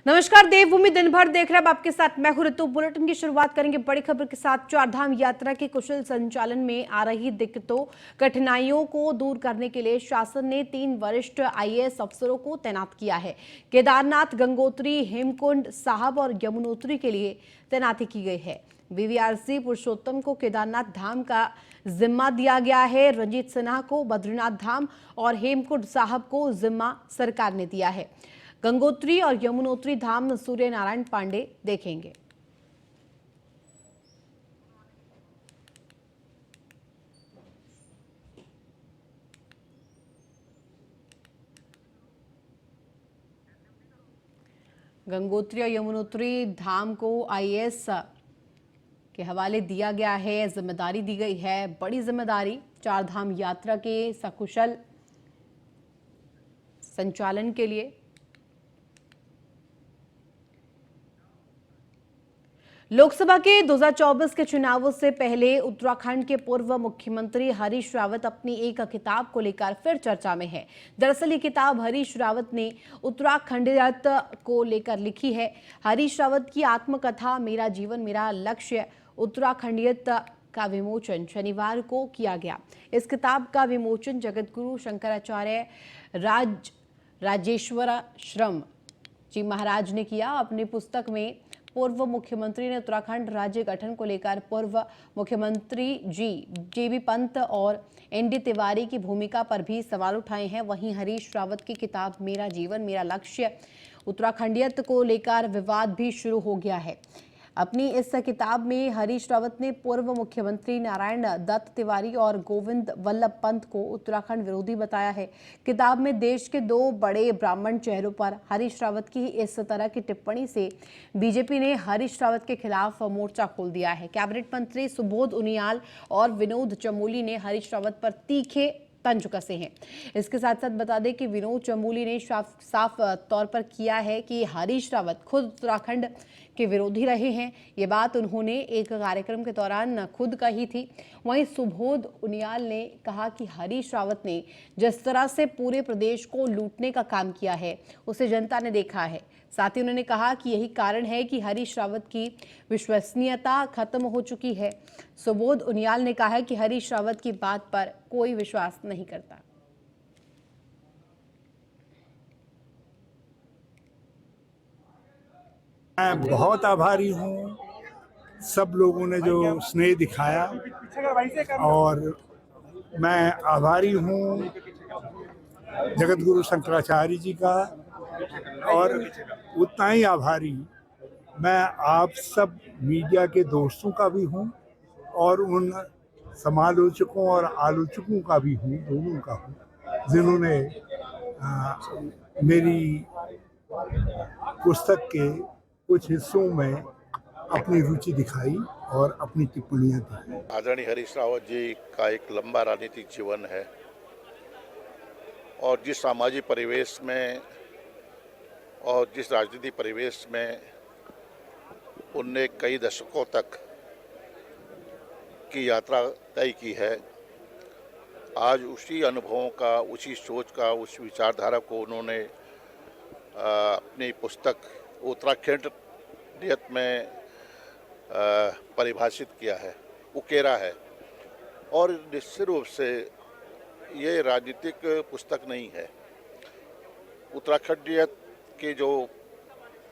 नमस्कार, देवभूमि दिन भर देख रहे हैं आपके साथ मैं हूं ऋतु। बुलेटिन की शुरुआत करेंगे बड़ी खबर के साथ। चारधाम यात्रा के कुशल संचालन में आ रही दिक्कतों कठिनाइयों को दूर करने के लिए शासन ने 3 वरिष्ठ आईएएस अफसरों को तैनात किया है। केदारनाथ, गंगोत्री, हेमकुंड साहब और यमुनोत्री के लिए तैनाती की गई है। बीवीआरसी पुरुषोत्तम को केदारनाथ धाम का जिम्मा दिया गया है। रंजीत सिन्हा को बद्रीनाथ धाम और हेमकुंड साहब को जिम्मा सरकार ने दिया है। गंगोत्री और यमुनोत्री धाम सूर्य नारायण पांडे देखेंगे। गंगोत्री और यमुनोत्री धाम को आईएएस के हवाले दिया गया है, जिम्मेदारी दी गई है, बड़ी जिम्मेदारी। चारधाम यात्रा के सकुशल संचालन के लिए लोकसभा के 2024 के चुनावों से पहले उत्तराखंड के पूर्व मुख्यमंत्री हरीश रावत अपनी एक किताब को लेकर फिर चर्चा में है। दरअसल ये किताब हरीश रावत ने उत्तराखंडियत को लेकर लिखी है। हरीश रावत की आत्मकथा मेरा जीवन मेरा लक्ष्य उत्तराखंडियत का विमोचन शनिवार को किया गया। इस किताब का विमोचन जगतगुरु शंकराचार्य राजेश्वराश्रम जी महाराज ने किया। अपनी पुस्तक में पूर्व मुख्यमंत्री ने उत्तराखंड राज्य गठन को लेकर पूर्व मुख्यमंत्री जेबी पंत और एनडी तिवारी की भूमिका पर भी सवाल उठाए हैं। वहीं हरीश रावत की किताब मेरा जीवन मेरा लक्ष्य उत्तराखंडियत को लेकर विवाद भी शुरू हो गया है। अपनी इस किताब में हरीश रावत ने पूर्व मुख्यमंत्री नारायण दत्त तिवारी और गोविंद वल्लभ पंत को उत्तराखंड विरोधी बताया है। किताब में देश के 2 बड़े ब्राह्मण चेहरों पर हरीश रावत की इस तरह की टिप्पणी से बीजेपी ने हरीश रावत के खिलाफ मोर्चा खोल दिया है। कैबिनेट मंत्री सुबोध उनियाल और विनोद चमोली ने हरीश रावत पर तीखे तंज कसे हैं। इसके साथ साथ बता दें कि विनोद चमोली ने साफ तौर पर किया है कि हरीश रावत खुद उत्तराखंड के विरोधी रहे हैं। ये बात उन्होंने एक कार्यक्रम के दौरान खुद कही थी। वहीं सुबोध उनियाल ने कहा कि हरीश रावत ने जिस तरह से पूरे प्रदेश को लूटने का काम किया है उसे जनता ने देखा है। साथ ही उन्होंने कहा कि यही कारण है कि हरीश रावत की विश्वसनीयता खत्म हो चुकी है। सुबोध उनियाल ने कहा कि हरीश रावत की बात पर कोई विश्वास नहीं करता। मैं बहुत आभारी हूँ सब लोगों ने जो स्नेह दिखाया, और मैं आभारी हूँ जगतगुरु शंकराचार्य जी का, और उतना ही आभारी मैं आप सब मीडिया के दोस्तों का भी हूँ और उन समालोचकों और आलोचकों का भी हूँ, दोनों का हूँ, जिन्होंने मेरी पुस्तक के कुछ हिस्सों में अपनी रुचि दिखाई और अपनी टिप्पणियां दी। आदरणीय हरीश रावत जी का एक लंबा राजनीतिक जीवन है और जिस सामाजिक परिवेश में और जिस राजनीतिक परिवेश में उनने कई दशकों तक की यात्रा तय की है, आज उसी अनुभवों का, उसी सोच का, उस विचारधारा को उन्होंने अपनी पुस्तक उत्तराखंडियत में परिभाषित किया है, उकेरा है। और निश्चित रूप से ये राजनीतिक पुस्तक नहीं है, उत्तराखंडियत की जो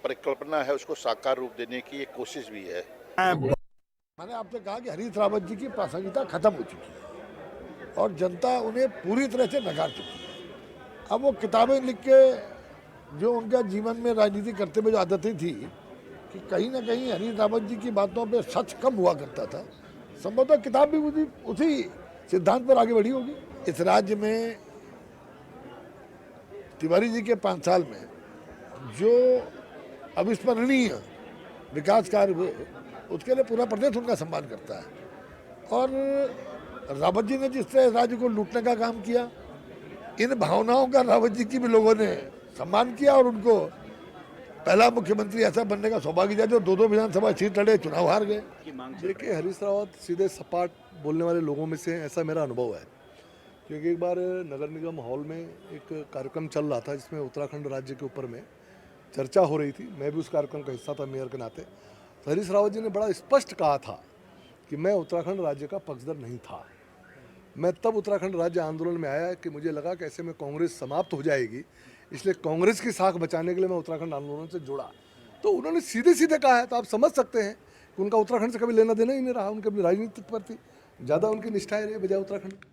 परिकल्पना है उसको साकार रूप देने की एक कोशिश भी है। मैंने आपसे कहा कि हरीश रावत जी की प्रासंगिकता खत्म हो चुकी है और जनता उन्हें पूरी तरह से नकार चुकी है। अब वो किताबें लिख के जो उनका जीवन में राजनीति करते हुए जो आदतें थी कि कहीं ना कहीं हरीश रावत जी की बातों पे सच कम हुआ करता था, संभवतः किताब भी उसी सिद्धांत पर आगे बढ़ी होगी। इस राज्य में तिवारी जी के 5 साल में जो अविस्मरणीय विकास कार्य हुए उसके लिए पूरा प्रदेश उनका सम्मान करता है। और रावत जी ने जिस तरह राज्य को लूटने का काम किया, इन भावनाओं का रावत जी की भी लोगों ने सम्मान किया और उनको पहला मुख्यमंत्री ऐसा बनने का सौभाग्य दिया जो 2 विधानसभा सीट लड़े, चुनाव हार गए। देखिए, हरीश रावत सीधे सपाट बोलने वाले लोगों में से, ऐसा मेरा अनुभव है। क्योंकि एक बार नगर निगम हॉल में एक कार्यक्रम चल रहा था जिसमें उत्तराखंड राज्य के ऊपर में चर्चा हो रही थी, मैं भी उस कार्यक्रम का हिस्सा था मेयर के नाते। तो हरीश रावत जी ने बड़ा स्पष्ट कहा था कि मैं उत्तराखंड राज्य का पक्षधर नहीं था। मैं तब उत्तराखंड राज्य आंदोलन में आया कि मुझे लगा कि ऐसे में कांग्रेस समाप्त हो जाएगी, इसलिए कांग्रेस की साख बचाने के लिए मैं उत्तराखंड आंदोलन से जुड़ा। तो उन्होंने सीधे सीधे कहा है, तो आप समझ सकते हैं कि उनका उत्तराखंड से कभी लेना देना ही नहीं रहा, उनके अपनी राजनीति पर थी ज़्यादा उनकी निष्ठाएं रही बजाय उत्तराखंड।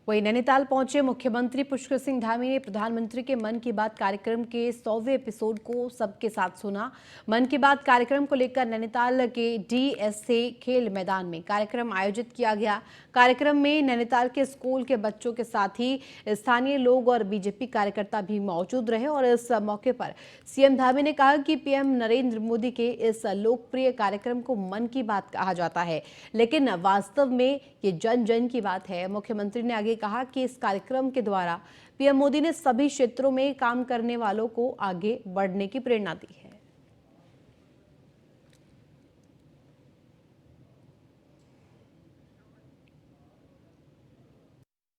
वहीं नैनीताल पहुंचे मुख्यमंत्री पुष्कर सिंह धामी ने प्रधानमंत्री के मन की बात कार्यक्रम के 100वें एपिसोड को सबके साथ सुना। मन की बात कार्यक्रम को लेकर नैनीताल के डीएसए खेल मैदान में कार्यक्रम आयोजित किया गया। कार्यक्रम में नैनीताल के स्कूल के बच्चों के साथ ही स्थानीय लोग और बीजेपी कार्यकर्ता भी मौजूद रहे और इस मौके पर सीएम धामी ने कहा कि पीएम नरेंद्र मोदी के इस लोकप्रिय कार्यक्रम को मन की बात कहा जाता है, लेकिन वास्तव में ये जन जन की बात है। मुख्यमंत्री ने आगे कहा कि इस कार्यक्रम के द्वारा पीएम मोदी ने सभी क्षेत्रों में काम करने वालों को आगे बढ़ने की प्रेरणा दी है।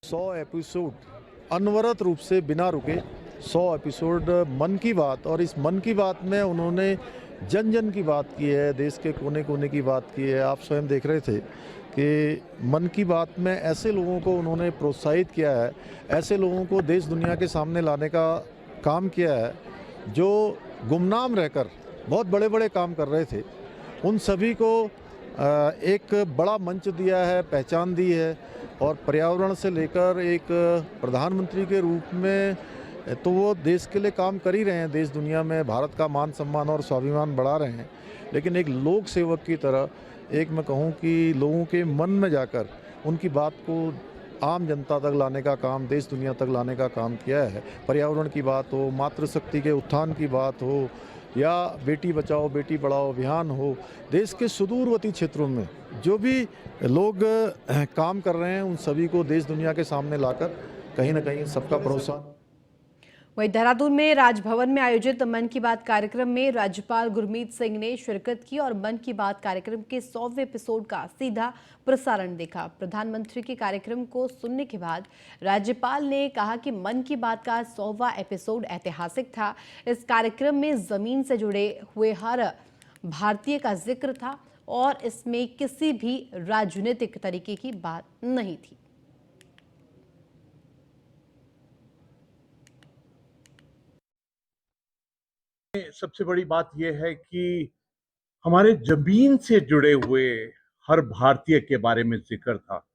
सौ एपिसोड अनवरत रूप से बिना रुके 100 एपिसोड मन की बात, और इस मन की बात में उन्होंने जन जन की बात की है, देश के कोने कोने की बात की है। आप स्वयं देख रहे थे कि मन की बात में ऐसे लोगों को उन्होंने प्रोत्साहित किया है, ऐसे लोगों को देश दुनिया के सामने लाने का काम किया है जो गुमनाम रहकर बहुत बड़े बड़े काम कर रहे थे। उन सभी को एक बड़ा मंच दिया है, पहचान दी है, और पर्यावरण से लेकर एक प्रधानमंत्री के रूप में तो वो देश के लिए काम कर ही रहे हैं, देश दुनिया में भारत का मान सम्मान और स्वाभिमान बढ़ा रहे हैं, लेकिन एक लोक सेवक की तरह एक मैं कहूँ कि लोगों के मन में जाकर उनकी बात को आम जनता तक लाने का काम, देश दुनिया तक लाने का काम किया है। पर्यावरण की बात हो, मातृशक्ति के उत्थान की बात हो, या बेटी बचाओ बेटी पढ़ाओ अभियान हो, देश के सुदूरवर्ती क्षेत्रों में जो भी लोग काम कर रहे हैं उन सभी को देश दुनिया के सामने लाकर कहीं ना कहीं सबका प्रोत्साहन। वहीं देहरादून में राजभवन में आयोजित मन की बात कार्यक्रम में राज्यपाल गुरमीत सिंह ने शिरकत की और मन की बात कार्यक्रम के 100वें एपिसोड का सीधा प्रसारण देखा। प्रधानमंत्री के कार्यक्रम को सुनने के बाद राज्यपाल ने कहा कि मन की बात का 100वां एपिसोड ऐतिहासिक था। इस कार्यक्रम में जमीन से जुड़े हुए हर भारतीय का जिक्र था और इसमें किसी भी राजनीतिक तरीके की बात नहीं थी। सबसे बड़ी बात यह है कि हमारे जमीन से जुड़े हुए हर भारतीय के बारे में जिक्र था।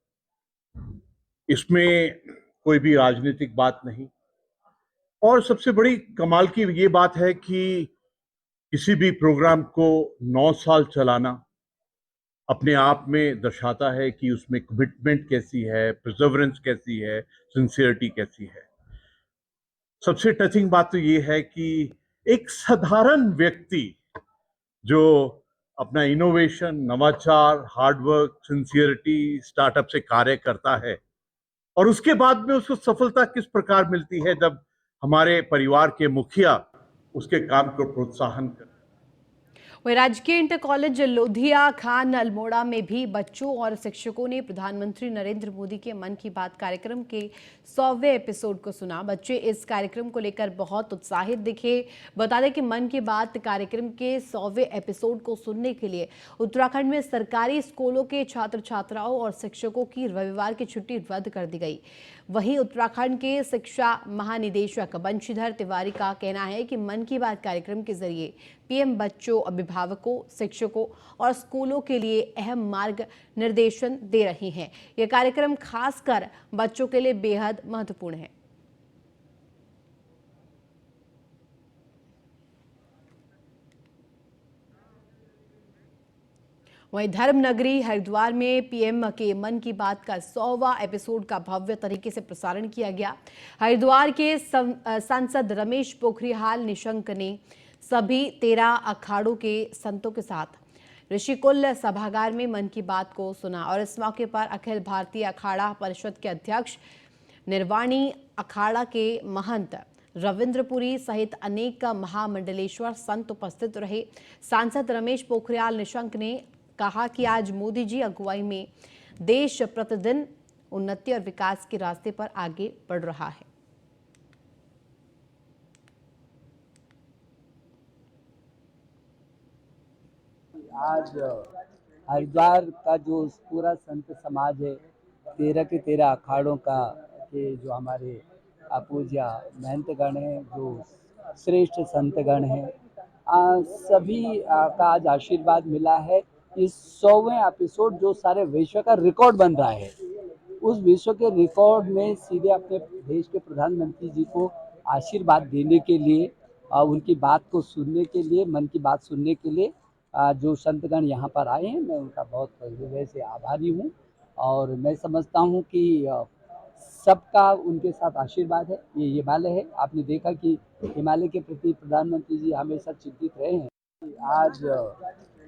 इसमें कोई भी राजनीतिक बात नहीं, और सबसे बड़ी कमाल की ये बात है कि किसी भी प्रोग्राम को 9 साल चलाना अपने आप में दर्शाता है कि उसमें कमिटमेंट कैसी है, परसेवरेंस कैसी है, सिंसियरिटी कैसी है। सबसे टचिंग बात तो ये है कि एक साधारण व्यक्ति जो अपना इनोवेशन, नवाचार, हार्डवर्क, सिंसियरिटी, स्टार्टअप से कार्य करता है और उसके बाद में उसको सफलता किस प्रकार मिलती है जब हमारे परिवार के मुखिया उसके काम को प्रोत्साहन करते हैं। वहीं राजकीय इंटर कॉलेज लोधिया खान अल्मोड़ा में भी बच्चों और शिक्षकों ने प्रधानमंत्री नरेंद्र मोदी के मन की बात कार्यक्रम के 100वें एपिसोड को सुना। बच्चे इस कार्यक्रम को लेकर बहुत उत्साहित दिखे। बता दें कि मन की बात कार्यक्रम के 100वें एपिसोड को सुनने के लिए उत्तराखंड में सरकारी स्कूलों के छात्र छात्राओं और शिक्षकों की रविवार की छुट्टी रद्द कर दी गई। वहीं उत्तराखंड के शिक्षा महानिदेशक बंशीधर तिवारी का कहना है कि मन की बात कार्यक्रम के जरिए पीएम बच्चों, अभिभावकों, शिक्षकों और स्कूलों के लिए अहम मार्ग निर्देशन दे रही हैं। यह कार्यक्रम खासकर बच्चों के लिए बेहद महत्वपूर्ण है। वहीं धर्मनगरी हरिद्वार में पीएम के मन की बात का 100वां एपिसोड का भव्य तरीके से प्रसारण किया गया। हरिद्वार के सांसद रमेश पोखरियाल निशंक ने सभी 13 अखाड़ों के संतों के साथ ऋषिकुल सभागार में मन की बात को सुना और इस मौके पर अखिल भारतीय अखाड़ा परिषद के अध्यक्ष, निर्वाणी अखाड़ा के महंत रविंद्रपुरी सहित अनेक महामंडलेश्वर संत उपस्थित रहे। सांसद रमेश पोखरियाल निशंक ने कहा कि आज मोदी जी अगुवाई में देश प्रतिदिन उन्नति और विकास के रास्ते पर आगे बढ़ रहा है। आज हरिद्वार का जो पूरा संत समाज है, 13 के 13 अखाड़ों का के जो हमारे पूज्य महंतगण हैं, जो श्रेष्ठ संतगण हैं, सभी का आज आशीर्वाद मिला है। इस 100वें एपिसोड जो सारे विश्व का रिकॉर्ड बन रहा है, उस विश्व के रिकॉर्ड में सीधे अपने देश के प्रधानमंत्री जी को आशीर्वाद देने के लिए, उनकी बात को सुनने के लिए, मन की बात सुनने के लिए जो संतगण यहाँ पर आए हैं, मैं उनका बहुत हृदय से आभारी हूँ। और मैं समझता हूँ कि सबका उनके साथ आशीर्वाद है। ये हिमालय है, आपने देखा कि हिमालय के प्रति प्रधानमंत्री जी हमेशा चिंतित रहे हैं। आज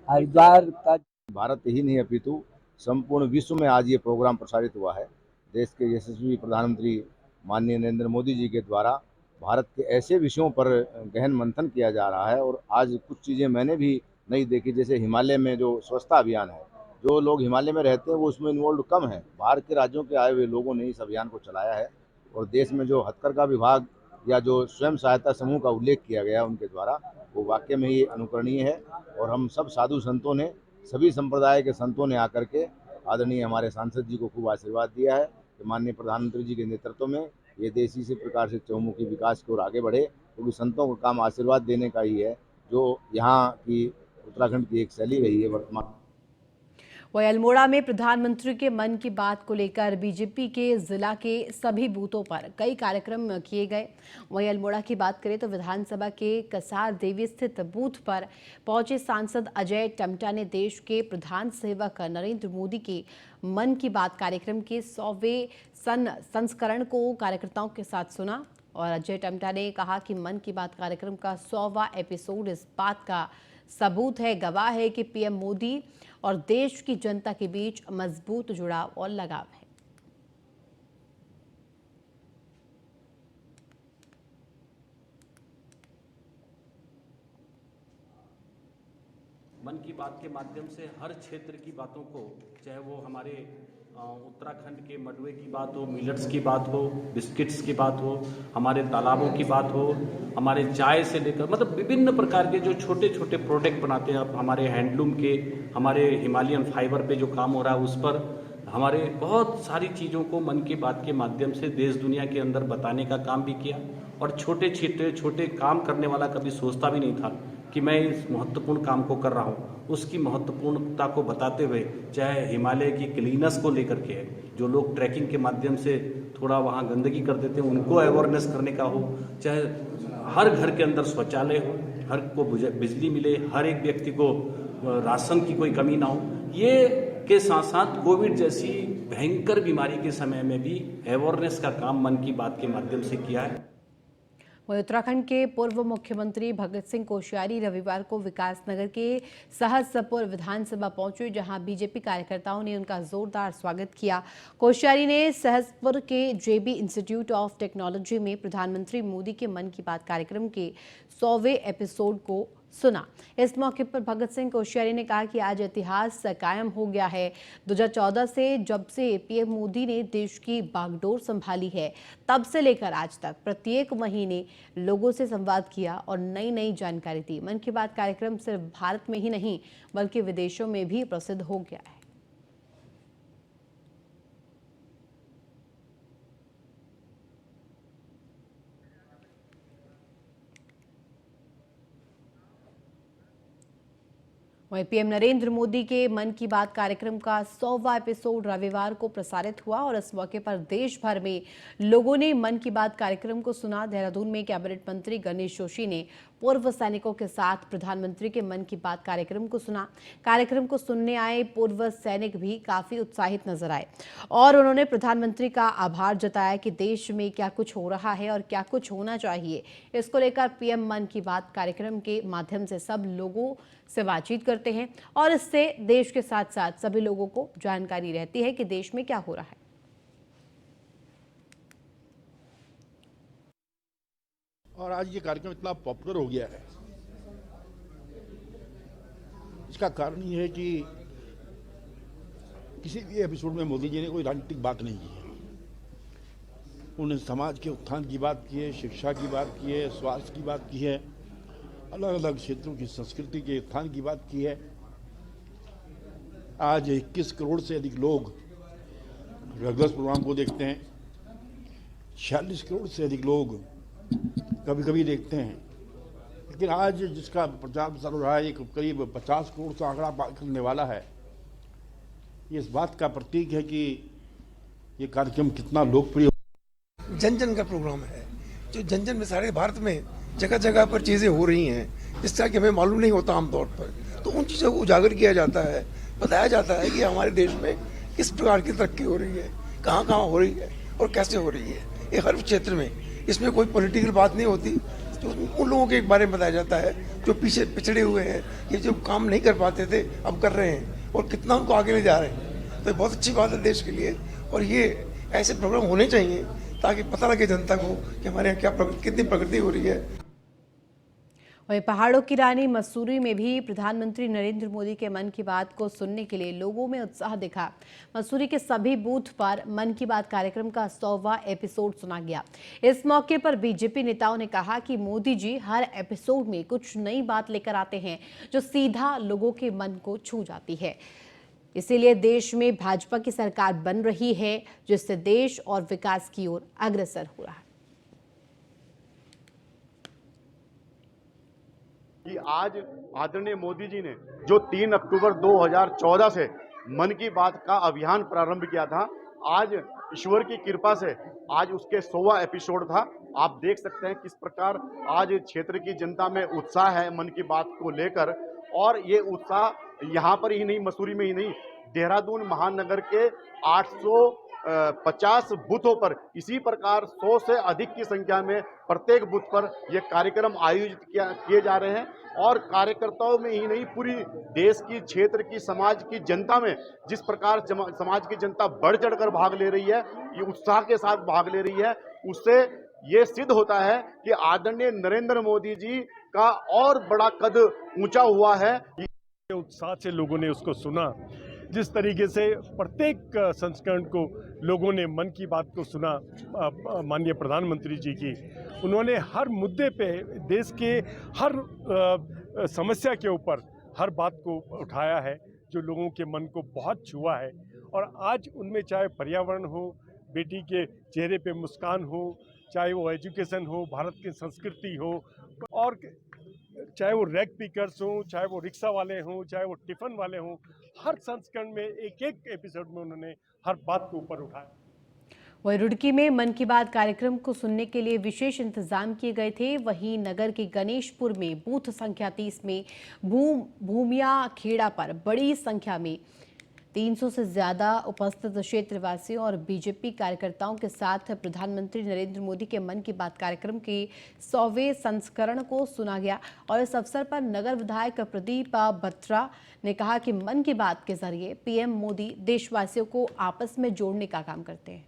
हरिद्वार का भारत ही नहीं अपितु संपूर्ण विश्व में आज ये प्रोग्राम प्रसारित हुआ है। देश के यशस्वी प्रधानमंत्री माननीय नरेंद्र मोदी जी के द्वारा भारत के ऐसे विषयों पर गहन मंथन किया जा रहा है। और आज कुछ चीज़ें मैंने भी नहीं देखी, जैसे हिमालय में जो स्वच्छता अभियान है, जो लोग हिमालय में रहते हैं वो उसमें इन्वॉल्व कम है। बाहर के राज्यों के आए हुए लोगों ने इस अभियान को चलाया है। और देश में जो हथकरघा विभाग या जो स्वयं सहायता समूह का उल्लेख किया गया उनके द्वारा, वो वाकई में ये अनुकरणीय है। और हम सब साधु संतों ने, सभी संप्रदाय के संतों ने आकर के आदरणीय हमारे सांसद जी को खूब आशीर्वाद दिया है कि माननीय प्रधानमंत्री जी के नेतृत्व में ये देश इसी प्रकार से चहुमुखी विकास की ओर आगे बढ़े, क्योंकि संतों का काम आशीर्वाद देने का ही है, जो यहाँ की उत्तराखंड की एक शैली रही है वर्तमान। वहीं अल्मोड़ा में प्रधानमंत्री के मन की बात को लेकर बीजेपी के जिला के सभी बूथों पर कई कार्यक्रम किए गए। वहीं अल्मोड़ा की बात करें तो विधानसभा के कसार देवी स्थित बूथ पर पहुंचे सांसद अजय टम्टा ने देश के प्रधान सेवक नरेंद्र मोदी के मन की बात कार्यक्रम के 100वें संस्करण को कार्यकर्ताओं के साथ सुना। और अजय टम्टा ने कहा कि मन की बात कार्यक्रम का 100वां एपिसोड इस बात का सबूत है, गवाह है कि पीएम मोदी और देश की जनता के बीच मजबूत जुड़ाव और लगाव है। मन की बात के माध्यम से हर क्षेत्र की बातों को, चाहे वो हमारे उत्तराखंड के मडवे की बात हो, मिलेट्स की बात हो, बिस्किट्स की बात हो, हमारे तालाबों की बात हो, हमारे चाय से लेकर मतलब विभिन्न प्रकार के जो छोटे छोटे प्रोडक्ट बनाते हैं, अब हमारे हैंडलूम के, हमारे हिमालयन फाइबर पे जो काम हो रहा है उस पर, हमारे बहुत सारी चीज़ों को मन की बात के माध्यम से देश दुनिया के अंदर बताने का काम भी किया। और छोटे काम करने वाला कभी सोचता भी नहीं था कि मैं इस महत्वपूर्ण काम को कर रहा हूँ, उसकी महत्वपूर्णता को बताते हुए, चाहे हिमालय की क्लीनर्स को लेकर के है, जो लोग ट्रैकिंग के माध्यम से थोड़ा वहाँ गंदगी कर देते हैं उनको अवेयरनेस करने का हो, चाहे हर घर के अंदर शौचालय हो, हर को बिजली मिले, हर एक व्यक्ति को राशन की कोई कमी ना हो, ये के साथ साथ कोविड जैसी भयंकर बीमारी के समय में भी अवेयरनेस का काम मन की बात के माध्यम से किया है। वहीं उत्तराखंड के पूर्व मुख्यमंत्री भगत सिंह कोश्यारी रविवार को विकासनगर के सहसपुर विधानसभा पहुंचे, जहां बीजेपी कार्यकर्ताओं ने उनका जोरदार स्वागत किया। कोश्यारी ने सहसपुर के जेबी इंस्टीट्यूट ऑफ टेक्नोलॉजी में प्रधानमंत्री मोदी के मन की बात कार्यक्रम के 100वें एपिसोड को सुना। इस मौके पर भगत सिंह कोश्यारी ने कहा कि आज इतिहास कायम हो गया है। 2014 से जब से पीएम मोदी ने देश की बागडोर संभाली है, तब से लेकर आज तक प्रत्येक महीने लोगों से संवाद किया और नई नई जानकारी दी। मन की बात कार्यक्रम सिर्फ भारत में ही नहीं बल्कि विदेशों में भी प्रसिद्ध हो गया है। वहीं पीएम नरेंद्र मोदी के मन की बात कार्यक्रम का 100वां एपिसोड रविवार को प्रसारित हुआ और इस मौके पर देश भर में लोगों ने मन की बात कार्यक्रम को सुना। देहरादून में कैबिनेट मंत्री गणेश जोशी ने पूर्व सैनिकों के साथ प्रधानमंत्री के मन की बात कार्यक्रम को सुना। कार्यक्रम को सुनने आए पूर्व सैनिक भी काफी उत्साहित नजर आए और उन्होंने प्रधानमंत्री का आभार जताया कि देश में क्या कुछ हो रहा है और क्या कुछ होना चाहिए। इसको लेकर पीएम मन की बात कार्यक्रम के माध्यम से सब लोगों से बातचीत करते हैं और इससे देश के साथ साथ सभी लोगों को जानकारी रहती है कि देश में क्या हो रहा है। और आज ये कार्यक्रम इतना पॉपुलर हो गया है, इसका कारण ये है कि किसी भी एपिसोड में मोदी जी ने कोई राजनीतिक बात नहीं की है। उन्होंने समाज के उत्थान की बात की है, शिक्षा की बात की है, स्वास्थ्य की बात की है, अलग अलग क्षेत्रों की संस्कृति के उत्थान की बात की है। आज 21 करोड़ से अधिक लोग रेगुलर प्रोग्राम को देखते हैं, 46 करोड़ से अधिक लोग कभी कभी देखते हैं। लेकिन आज जिसका प्रचार प्रसार हो रहा है, एक करीब 50 करोड़ से आंकड़ा पार करने वाला है। ये इस बात का प्रतीक है कि ये कार्यक्रम कितना लोकप्रिय। जन जन का प्रोग्राम है, जो जन जन में सारे भारत में जगह जगह पर चीज़ें हो रही हैं जिसका कि हमें मालूम नहीं होता आमतौर पर, तो उन चीज़ों को उजागर किया जाता है, बताया जाता है कि हमारे देश में किस प्रकार की तरक्की हो रही है, कहाँ कहाँ हो रही है और कैसे हो रही है। ये हर क्षेत्र में, इसमें कोई पॉलिटिकल बात नहीं होती, तो उन लोगों के बारे में बताया जाता है जो पीछे पिछड़े हुए हैं, ये जो काम नहीं कर पाते थे अब कर रहे हैं और कितना उनको आगे ले जा रहे हैं। तो ये बहुत अच्छी बात है देश के लिए, और ये ऐसे प्रोग्राम होने चाहिए ताकि पता लगे जनता को कि हमारे यहाँ क्या कितनी प्रगति हो रही है। वहीं पहाड़ों की रानी मसूरी में भी प्रधानमंत्री नरेंद्र मोदी के मन की बात को सुनने के लिए लोगों में उत्साह दिखा। मसूरी के सभी बूथ पर मन की बात कार्यक्रम का 100वां एपिसोड सुना गया। इस मौके पर बीजेपी नेताओं ने कहा कि मोदी जी हर एपिसोड में कुछ नई बात लेकर आते हैं जो सीधा लोगों के मन को छू जाती है। इसीलिए देश में भाजपा की सरकार बन रही है, जिससे देश और विकास की ओर अग्रसर हो रहा है। कि आज आदरणीय मोदी जी ने जो 3 अक्टूबर 2014 से मन की बात का अभियान प्रारंभ किया था, आज ईश्वर की कृपा से आज उसके 100वां एपिसोड था। आप देख सकते हैं किस प्रकार आज क्षेत्र की जनता में उत्साह है मन की बात को लेकर, और ये उत्साह यहाँ पर ही नहीं, मसूरी में ही नहीं, देहरादून महानगर के 850 बूथों पर इसी प्रकार 100 से अधिक की संख्या में प्रत्येक बूथ पर ये कार्यक्रम आयोजित किए जा रहे हैं। और कार्यकर्ताओं में ही नहीं, पूरी देश की, क्षेत्र की, समाज की जनता में जिस प्रकार समाज की जनता बढ़ चढ़कर भाग ले रही है, ये उत्साह के साथ भाग ले रही है, उससे ये सिद्ध होता है कि आदरणीय नरेंद्र मोदी जी का और बड़ा कद ऊंचा हुआ है। उत्साह से लोगों ने उसको सुना, जिस तरीके से प्रत्येक संस्करण को लोगों ने मन की बात को सुना माननीय प्रधानमंत्री जी की। उन्होंने हर मुद्दे पे, देश के हर समस्या के ऊपर हर बात को उठाया है जो लोगों के मन को बहुत छुआ है। और आज उनमें चाहे पर्यावरण हो, बेटी के चेहरे पे मुस्कान हो, चाहे वो एजुकेशन हो, भारत की संस्कृति हो, और चाहे वो रैग पिकर्स हों, चाहे वो रिक्शा वाले हों, चाहे वो टिफिन वाले हों, हर संस्करण में एक एक एपिसोड में उन्होंने हर बात को ऊपर उठाया। वहीं रुड़की में मन की बात कार्यक्रम को सुनने के लिए विशेष इंतजाम किए गए थे। वहीं नगर के गणेशपुर में बूथ संख्या 30 में भूमिया खेड़ा पर बड़ी संख्या में 300 से ज्यादा उपस्थित क्षेत्रवासियों और बीजेपी कार्यकर्ताओं के साथ प्रधानमंत्री नरेंद्र मोदी के मन की बात कार्यक्रम के 100वें संस्करण को सुना गया। और इस अवसर पर नगर विधायक प्रदीप बत्रा ने कहा कि मन की बात के जरिए पीएम मोदी देशवासियों को आपस में जोड़ने का काम करते हैं।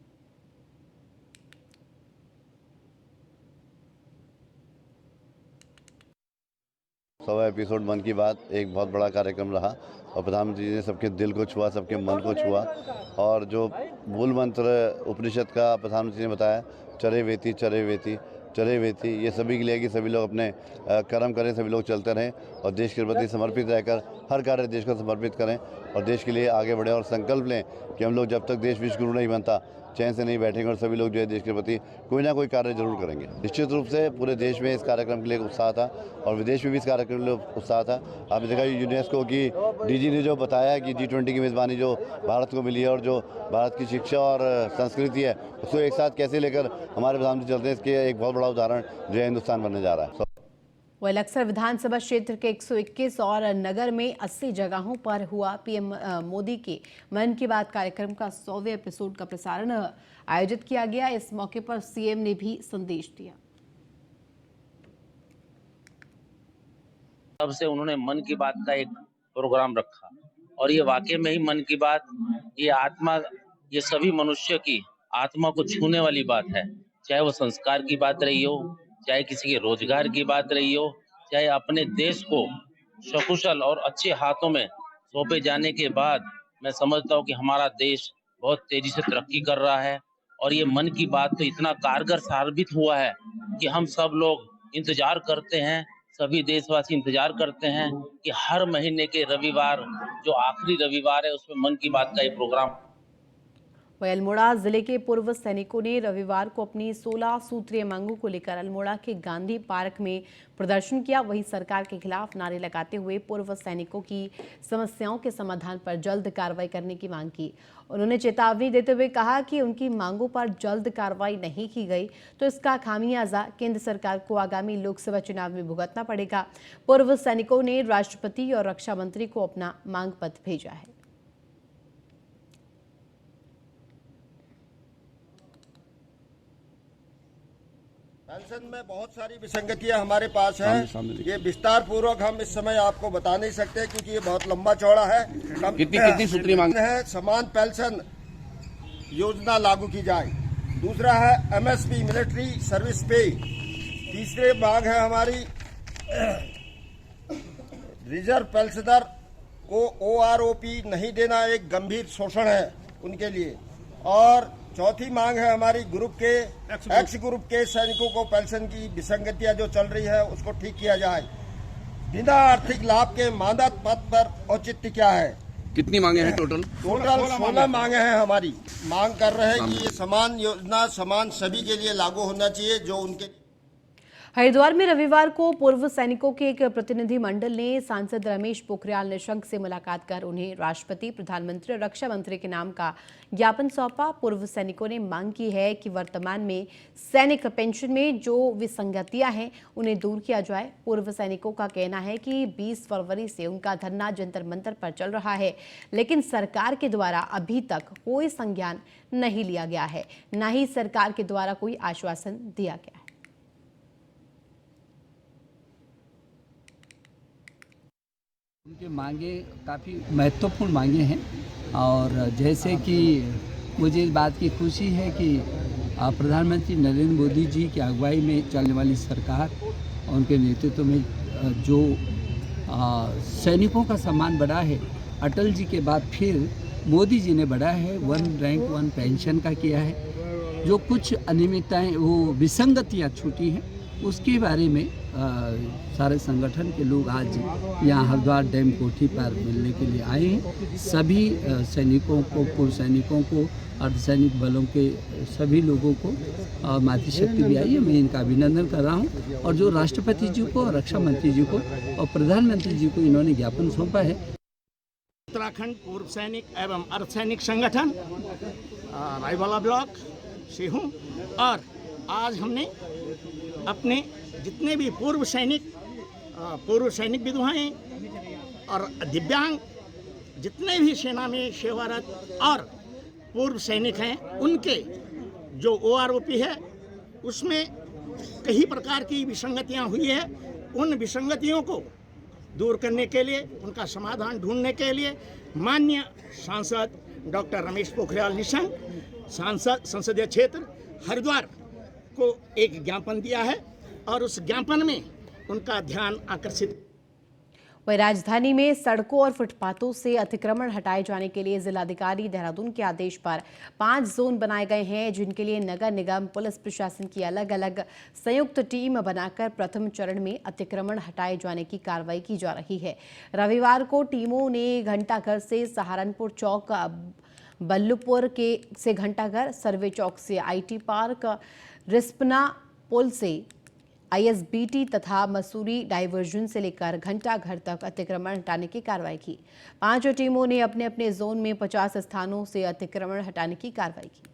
सवा एपिसोड मन की बात एक बहुत बड़ा कार्यक्रम रहा और प्रधानमंत्री जी ने सबके दिल को छुआ, सबके मन को छुआ। और जो मूल मंत्र उपनिषद का प्रधानमंत्री ने बताया, चरे वेती चरे वेती चरे वेती, ये सभी के लिए कि सभी लोग अपने कर्म करें, सभी लोग चलते रहें और देश के प्रति समर्पित रहकर हर कार्य देश को समर्पित करें और देश के लिए आगे बढ़ें और संकल्प लें कि हम लोग जब तक देश विश्व गुरु नहीं बनता चैन से नहीं बैठेंगे और सभी लोग जो है देश के प्रति कोई ना कोई कार्य जरूर करेंगे। निश्चित रूप से पूरे देश में इस कार्यक्रम के लिए उत्साह था और विदेश में भी इस कार्यक्रम के लिए उत्साह था। आपने देखा यूनेस्को की डीजी ने जो बताया कि G20 की मेज़बानी जो भारत को मिली है और जो भारत की शिक्षा और संस्कृति है उसको एक साथ कैसे लेकर हमारे प्रधानमंत्री चलते हैं, इसके एक बहुत बड़ा उदाहरण जो है हिंदुस्तान बनने जा रहा है। वह लक्सर विधानसभा क्षेत्र के 121 और नगर में 80 जगहों पर हुआ पीएम मोदी के मन की बात कार्यक्रम का 100वें एपिसोड का प्रसारण आयोजित किया गया। इस मौके पर सीएम ने भी संदेश दिया। तब से उन्होंने मन की बात का एक प्रोग्राम रखा और ये वाकई में ही मन की बात, ये आत्मा, ये सभी मनुष्य की आत्मा को छूने वाली बात है। चाहे वो संस्कार की बात रही हो, चाहे किसी के रोजगार की बात रही हो, चाहे अपने देश को सकुशल और अच्छे हाथों में सौंपे जाने के बाद मैं समझता हूँ कि हमारा देश बहुत तेजी से तरक्की कर रहा है। और ये मन की बात तो इतना कारगर साबित हुआ है कि हम सब लोग इंतजार करते हैं सभी देशवासी इंतजार करते हैं कि हर महीने के रविवार जो आखिरी रविवार है उसमें मन की बात का ये प्रोग्राम। वहीं अल्मोड़ा जिले के पूर्व सैनिकों ने रविवार को अपनी 16 सूत्रीय मांगों को लेकर अल्मोड़ा के गांधी पार्क में प्रदर्शन किया। वहीं सरकार के खिलाफ नारे लगाते हुए पूर्व सैनिकों की समस्याओं के समाधान पर जल्द कार्रवाई करने की मांग की। उन्होंने चेतावनी देते हुए कहा कि उनकी मांगों पर जल्द कार्रवाई नहीं की गई तो इसका खामियाजा केंद्र सरकार को आगामी लोकसभा चुनाव में भुगतना पड़ेगा। पूर्व सैनिकों ने राष्ट्रपति और रक्षा मंत्री को अपना मांग पत्र भेजा है। पेंशन में बहुत सारी विसंगतियां हमारे पास है। ये विस्तार पूर्वक हम इस समय आपको बता नहीं सकते क्योंकि ये बहुत लंबा चौड़ा है। कितनी सूत्री मांग है? समान पेंशन योजना लागू की जाए। दूसरा है MSP मिलिट्री सर्विस पे। तीसरे मांग है हमारी रिजर्व पेंशनर को OROP नहीं देना एक गंभीर शोषण है उनके लिए। और चौथी मांग है हमारी ग्रुप के एक्स ग्रुप के सैनिकों को पेंशन की विसंगतियां जो चल रही है उसको ठीक किया जाए। बिना आर्थिक लाभ के मानद पद पर औचित्य क्या है? कितनी मांगे हैं टोटल? 16 मांगे हैं हमारी। मांग कर रहे हैं कि ये समान योजना समान सभी के लिए लागू होना चाहिए जो उनके। हरिद्वार में रविवार को पूर्व सैनिकों के एक प्रतिनिधि मंडल ने सांसद रमेश पोखरियाल निशंक से मुलाकात कर उन्हें राष्ट्रपति, प्रधानमंत्री और रक्षा मंत्री के नाम का ज्ञापन सौंपा। पूर्व सैनिकों ने मांग की है कि वर्तमान में सैनिक पेंशन में जो विसंगतियां हैं उन्हें दूर किया जाए। पूर्व सैनिकों का कहना है कि 20 फरवरी से उनका धरना जंतर मंतर पर चल रहा है, लेकिन सरकार के द्वारा अभी तक कोई संज्ञान नहीं लिया गया है, न ही सरकार के द्वारा कोई आश्वासन दिया गया है। उनकी मांगे काफ़ी महत्वपूर्ण मांगे हैं और जैसे कि मुझे इस बात की खुशी है कि प्रधानमंत्री नरेंद्र मोदी जी की अगुवाई में चलने वाली सरकार और उनके नेतृत्व में जो सैनिकों का सम्मान बढ़ा है, अटल जी के बाद फिर मोदी जी ने बढ़ा है। 1 रैंक 1 पेंशन का किया है। जो कुछ अनियमितताएँ वो विसंगतियाँ छूटी हैं उसके बारे में सारे संगठन के लोग आज यहाँ हरिद्वार डैम कोठी पर मिलने के लिए आए हैं। सभी सैनिकों को, पूर्व सैनिकों को, अर्धसैनिक बलों के सभी लोगों को मातृशक्ति भी आई है। मैं इनका अभिनंदन कर रहा हूँ और जो राष्ट्रपति जी को, रक्षा मंत्री जी को और प्रधानमंत्री जी को इन्होंने ज्ञापन सौंपा है। उत्तराखंड पूर्व सैनिक एवं अर्धसैनिक संगठन रायवाला ब्लॉक से हूँ और आज हमने अपने जितने भी पूर्व सैनिक विधवाएं और दिव्यांग जितने भी सेना में सेवारत और पूर्व सैनिक हैं उनके जो OROP है उसमें कई प्रकार की विसंगतियां हुई है। उन विसंगतियों को दूर करने के लिए, उनका समाधान ढूंढने के लिए माननीय सांसद डॉक्टर रमेश पोखरियाल निशंक सांसद संसदीय क्षेत्र हरिद्वार को एक ज्ञापन दिया है और उस ज्ञापन में उनका ध्यान आकर्षित। वहीं राजधानी में सड़कों और फुटपाथों से अतिक्रमण हटाए जाने के लिए जिलाधिकारी देहरादून के आदेश पर 5 जोन बनाए गए हैं, जिनके लिए नगर निगम, पुलिस प्रशासन की अलग अलग संयुक्त टीम बनाकर प्रथम चरण में अतिक्रमण हटाए जाने की कार्रवाई की जा रही है। रविवार को टीमों ने घंटाघर से सहारनपुर चौक, बल्लुपुर से घंटाघर, सर्वे चौक से IT पार्क, रिस्पना पुल से ISBT तथा मसूरी डाइवर्जन से लेकर घंटाघर तक अतिक्रमण हटाने की कार्रवाई की। 5 टीमों ने अपने अपने जोन में 50 स्थानों से अतिक्रमण हटाने की कार्रवाई की।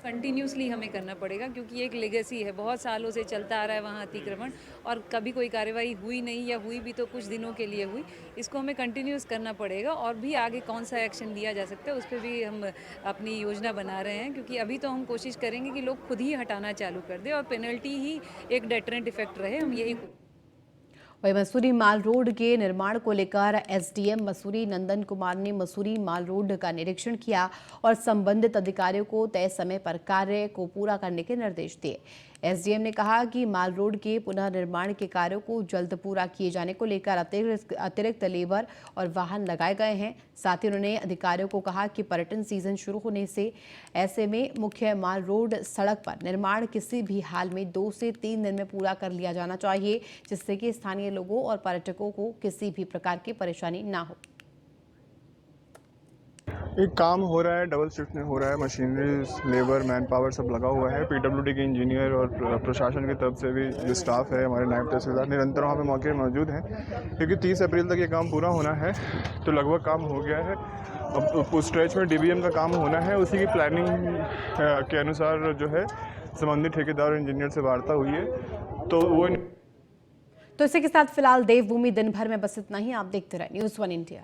कंटिन्यूसली हमें करना पड़ेगा क्योंकि ये एक लेगेसी है, बहुत सालों से चलता आ रहा है वहाँ अतिक्रमण और कभी कोई कार्रवाई हुई नहीं या हुई भी तो कुछ दिनों के लिए हुई। इसको हमें कंटिन्यूस करना पड़ेगा और भी आगे कौन सा एक्शन लिया जा सकता है उस पर भी हम अपनी योजना बना रहे हैं, क्योंकि अभी तो हम कोशिश करेंगे कि लोग खुद ही हटाना चालू कर दें और पेनल्टी ही एक डेटरेंट इफेक्ट रहे। हम यही वहीं मसूरी माल रोड के निर्माण को लेकर SDM मसूरी नंदन कुमार ने मसूरी माल रोड का निरीक्षण किया और संबंधित अधिकारियों को तय समय पर कार्य को पूरा करने के निर्देश दिए। एसडीएम ने कहा कि माल रोड के पुनर्निर्माण के कार्यों को जल्द पूरा किए जाने को लेकर अतिरिक्त लेबर और वाहन लगाए गए हैं। साथ ही उन्होंने अधिकारियों को कहा कि पर्यटन सीजन शुरू होने से ऐसे में मुख्य माल रोड सड़क पर निर्माण किसी भी हाल में 2 से 3 दिन में पूरा कर लिया जाना चाहिए, जिससे कि स्थानीय लोगों और पर्यटकों को किसी भी प्रकार की परेशानी ना हो। एक काम हो रहा है, डबल शिफ्ट में हो रहा है, मशीनरी, लेबर, मैन पावर सब लगा हुआ है। पीडब्ल्यूडी के इंजीनियर और प्रशासन की तरफ से भी जो स्टाफ है, हमारे नायब तहसीलदार निरंतर वहाँ पे मौके मौजूद हैं, क्योंकि 30 अप्रैल तक ये काम पूरा होना है। तो लगभग काम हो गया है। अब उस स्ट्रेच में डीबीएम का काम होना है, उसी की प्लानिंग के अनुसार जो है संबंधित ठेकेदार और इंजीनियर से वार्ता हुई है। तो इसी के साथ फिलहाल देवभूमि दिन भर में बस इतना ही। आप देखते रहे News1 इंडिया।